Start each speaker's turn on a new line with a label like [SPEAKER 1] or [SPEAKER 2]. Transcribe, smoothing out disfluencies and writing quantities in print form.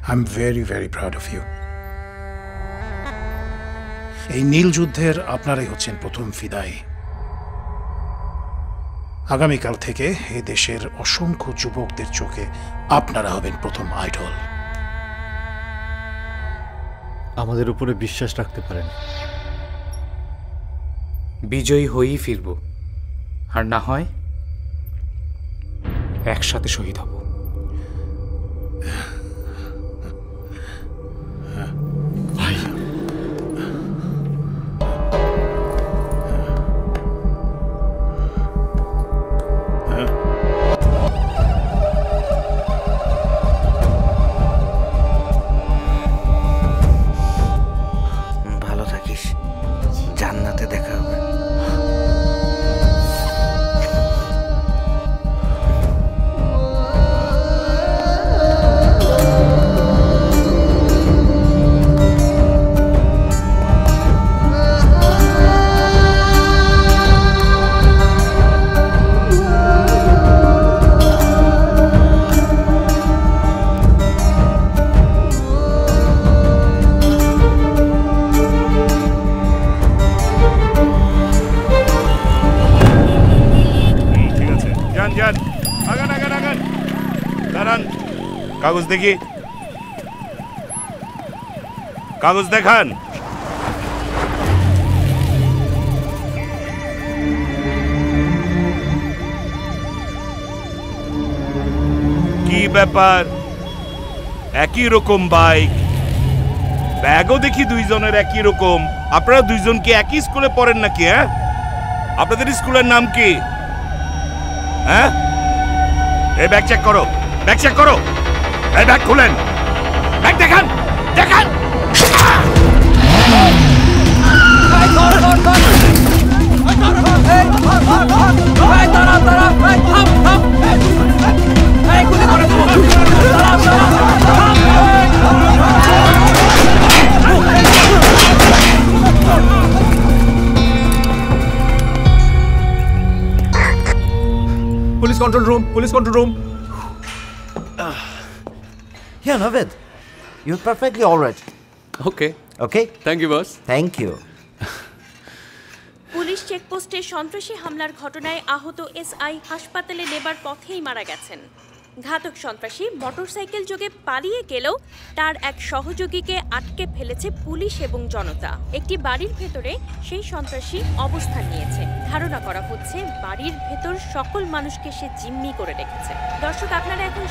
[SPEAKER 1] I am very very proud of you. এই নীল যুদ্ধের আপনারাই হচ্ছেন প্রথম ফিদায়ী। আগামীকাল থেকে এই দেশের অসংখ্য যুবকদের চোখে আপনারা হবেন প্রথম আইডল।
[SPEAKER 2] আমাদের উপরে বিশ্বাস রাখতে পারেন।
[SPEAKER 3] বিজয়ী হয়েই ফিরব, আর না হয় একসাথে শহীদ হব।
[SPEAKER 2] ভাই,
[SPEAKER 4] ভালো থাকিস, জান্নাতে দেখা হবে।
[SPEAKER 5] কাগজ দেখি, কাগজ দেখান। কি ব্যাপার, একই রকম বাইক, ব্যাগও দেখি দুইজনের একই রকম। আপনারা দুইজন কি একই স্কুলে পড়েন নাকি? হ্যাঁ, আপনাদের স্কুলের নাম কি? হ্যাঁ, এই ব্যাগ চেক করো, ব্যাগ চেক করো, এই ব্যাগ খুলেন, ব্যাগ দেখান, দেখান।
[SPEAKER 2] Police control room, police control room.
[SPEAKER 4] Yeah, Navid, you're perfectly all right.
[SPEAKER 6] Okay.
[SPEAKER 4] Okay?
[SPEAKER 6] Thank you, boss.
[SPEAKER 4] Thank you.
[SPEAKER 7] Police চেকপোস্টে সন্ত্রাসী হামলার ঘটনায় আহত এসআই হাসপাতালে নেবার পথেই মারা গেছেন। ঘাতক সন্ত্রাসী মোটরসাইকেল যোগে পালিয়ে গেলেও তার এক সহযোগীকে আটকে ফেলেছে পুলিশ এবং জনতা। একটি বাড়ির ভেতরে সেই সন্ত্রাসী অবস্থান নিয়েছে। ধারণা করা হচ্ছে বাড়ির ভেতর সকল মানুষকে সে জিম্মি করে রেখেছে। দর্শক, আপনারা এখন